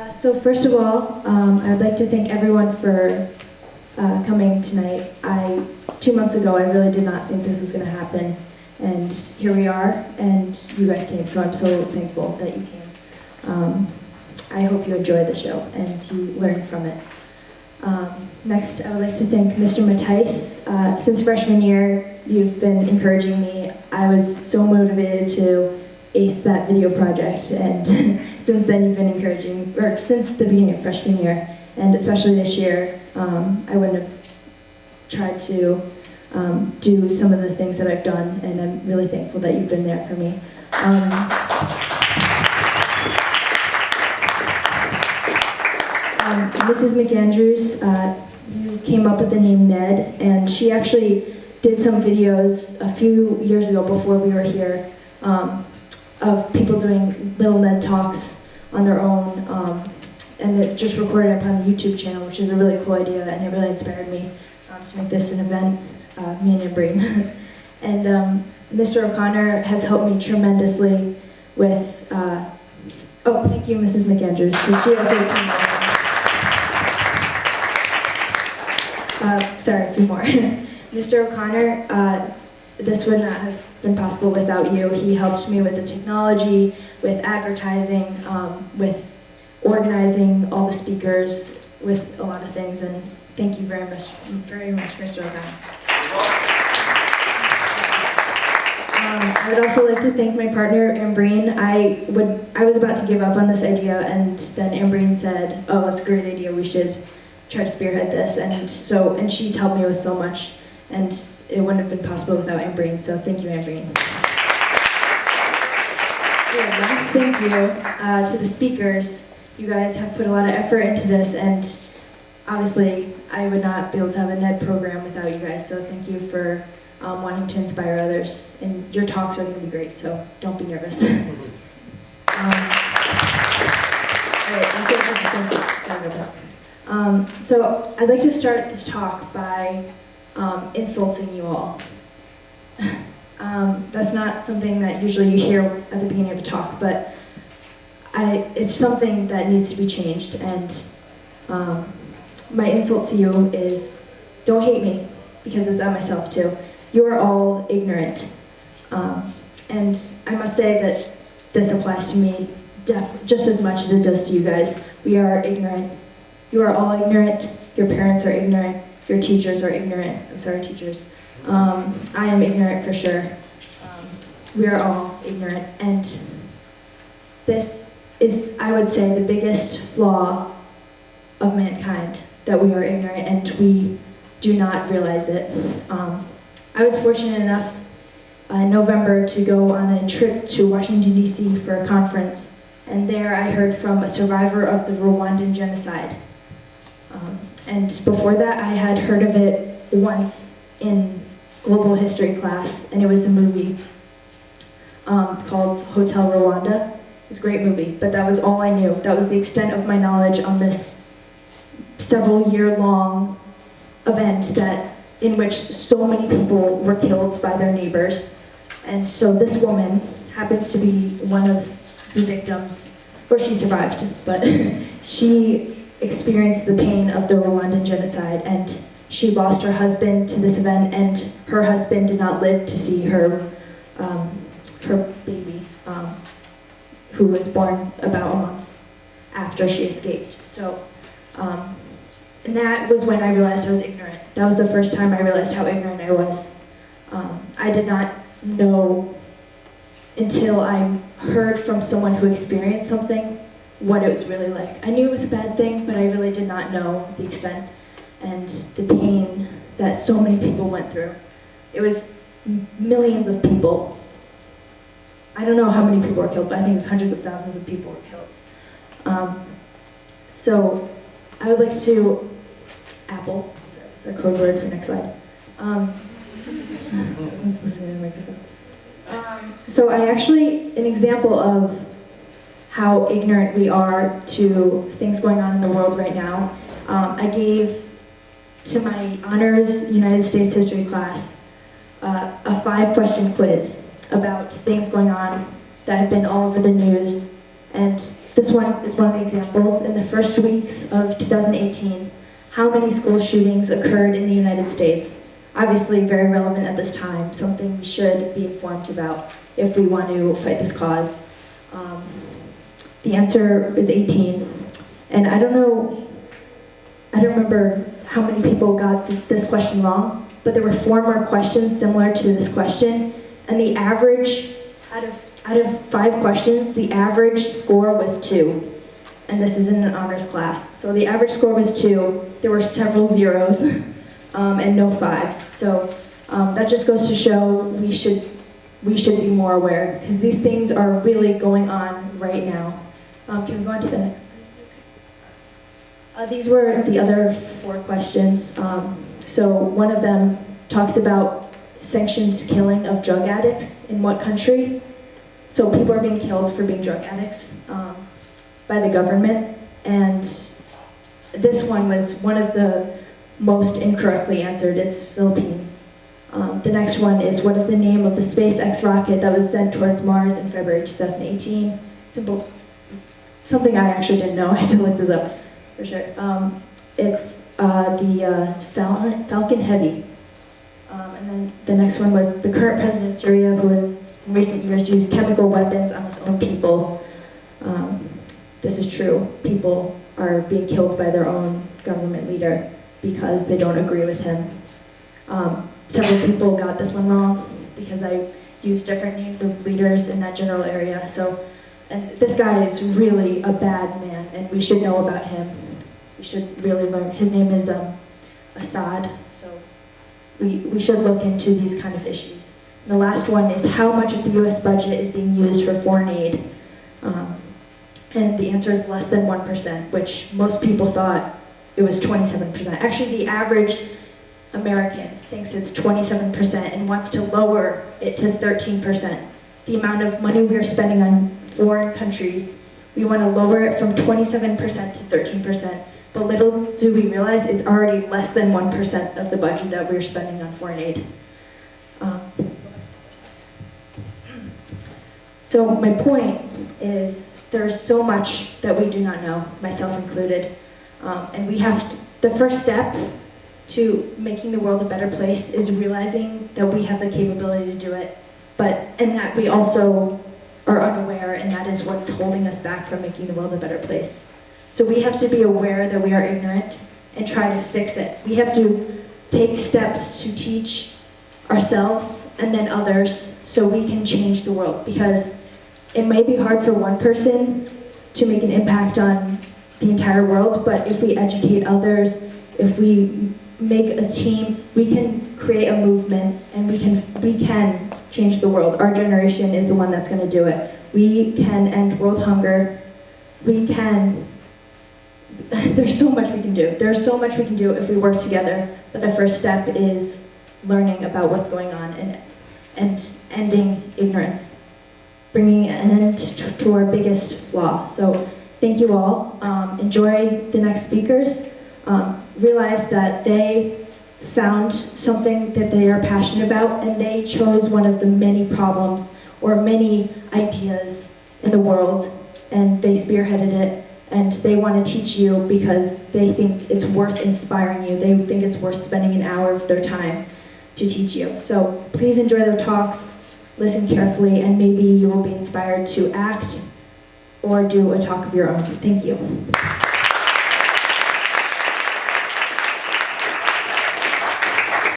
So first of all, I would like to thank everyone for coming tonight. 2 months ago, I really did not think this was going to happen, and here we are, and you guys came, so I'm so thankful that you came. I hope you enjoyed the show and you learned from it. Next, I would like to thank Mr. Mattice. Since freshman year, you've been encouraging me. I was so motivated to ace that video project, and since then you've been encouraging, or since the beginning of freshman year, and especially this year, I wouldn't have tried to do some of the things that I've done, and I'm really thankful that you've been there for me. Mrs. McAndrews, you came up with the name NED, and she actually did some videos a few years ago before we were here of people doing little NED Talks on their own, and it just recorded up on the YouTube channel, which is a really cool idea, and it really inspired me to make this an event, me and Ambreen. And Mr. O'Connor has helped me tremendously with, oh, thank you, Mrs. McAndrews, because she also came out. Sorry, a few more. Mr. O'Connor, this would not have been possible without you. He helped me with the technology, with advertising, with organizing all the speakers, with a lot of things, and thank you very much, Mr. O'Connor. I would also like to thank my partner, Ambreen. I was about to give up on this idea, and then Ambreen said, oh, that's a great idea, we should try to spearhead this, and she's helped me with so much, and it wouldn't have been possible without Ambreen, so thank you, Ambreen. Yeah, last thank you to the speakers. You guys have put a lot of effort into this, and obviously I would not be able to have a NED program without you guys, so thank you for wanting to inspire others, and your talks are going to be great, so don't be nervous. All right, so I'd like to start this talk by insulting you all. That's not something that usually you hear at the beginning of a talk, but it's something that needs to be changed, and my insult to you is, don't hate me, because it's at myself too. You are all ignorant, and I must say that this applies to me just as much as it does to you guys. We are ignorant. You are all ignorant. Your parents are ignorant. Your teachers are ignorant. I'm sorry, teachers. I am ignorant for sure. We are all ignorant, and this is, I would say, the biggest flaw of mankind, that we are ignorant and we do not realize it. I was fortunate enough in November to go on a trip to Washington, D.C. for a conference, and there I heard from a survivor of the Rwandan Genocide. And before that, I had heard of it once in global history class, and it was a movie called Hotel Rwanda. It was a great movie, but that was all I knew. That was the extent of my knowledge on this several-year-long event in which so many people were killed by their neighbors. And so this woman happened to be one of the victims, or she survived, but she experienced the pain of the Rwandan genocide, and she lost her husband to this event, and her husband did not live to see her baby, who was born about a month after she escaped. So, and that was when I realized I was ignorant. That was the first time I realized how ignorant I was. I did not know until I heard from someone who experienced something what it was really like. I knew it was a bad thing, but I really did not know the extent and the pain that so many people went through. It was millions of people. I don't know how many people were killed, but I think it was hundreds of thousands of people were killed. So I would like to, Apple, sorry, it's a code word for next slide. So I actually, an example of how ignorant we are to things going on in the world right now, I gave to my honors United States history class a 5-question quiz about things going on that have been all over the news, and This one is one of the examples. In the first weeks of 2018, how many school shootings occurred in the United States? Obviously very relevant at this time, something we should be informed about if we want to fight this cause. The answer is 18. And I don't remember how many people got this question wrong, but there were 4 more questions similar to this question, and the average, out of 5 questions, the average score was 2. And this is in an honors class. So the average score was 2. There were several zeros and no 5s. So that just goes to show we should be more aware, because these things are really going on right now. Can we go on to the next slide? These were the other 4 questions. So one of them talks about sanctioned killing of drug addicts in what country? So people are being killed for being drug addicts by the government, and this one was one of the most incorrectly answered. It's Philippines. The next one is, what is the name of the Spacex rocket that was sent towards Mars in February 2018? Simple, something I actually didn't know. I had to look this up for sure. It's the Falcon Heavy. And then the next one was, the current president of Syria, who has in recent years used chemical weapons on his own people. This is true. People are being killed by their own government leader because they don't agree with him. Several people got this one wrong because I used different names of leaders in that general area. So, and this guy is really a bad man, and we should know about him. We should really learn. His name is Assad. So we should look into these kind of issues. And the last one is, how much of the U.S. budget is being used for foreign aid? And the answer is less than 1%, which most people thought it was 27%. Actually, the average American thinks it's 27% and wants to lower it to 13%. The amount of money we are spending on foreign countries, we want to lower it from 27% to 13%. But little do we realize it's already less than 1% of the budget that we're spending on foreign aid. So my point is, there's so much that we do not know, myself included. And we have to, the first step to making the world a better place is realizing that we have the capability to do it, and that we also are unaware, and that is what's holding us back from making the world a better place. So we have to be aware that we are ignorant and try to fix it. We have to take steps to teach ourselves and then others so we can change the world, because it may be hard for one person to make an impact on the entire world, but if we educate others, if we make a team, we can create a movement, and we can change the world. Our generation is the one that's going to do it. We can end world hunger. We can, there's so much we can do. There's so much we can do if we work together, but the first step is learning about what's going on and ending ignorance, bringing an end to our biggest flaw. So thank you all. Enjoy the next speakers. Realize that they found something that they are passionate about, and they chose one of the many problems or many ideas in the world, and they spearheaded it, and they want to teach you because they think it's worth inspiring you. They think it's worth spending an hour of their time to teach you. So please enjoy their talks, listen carefully, and maybe you will be inspired to act or do a talk of your own. Thank you.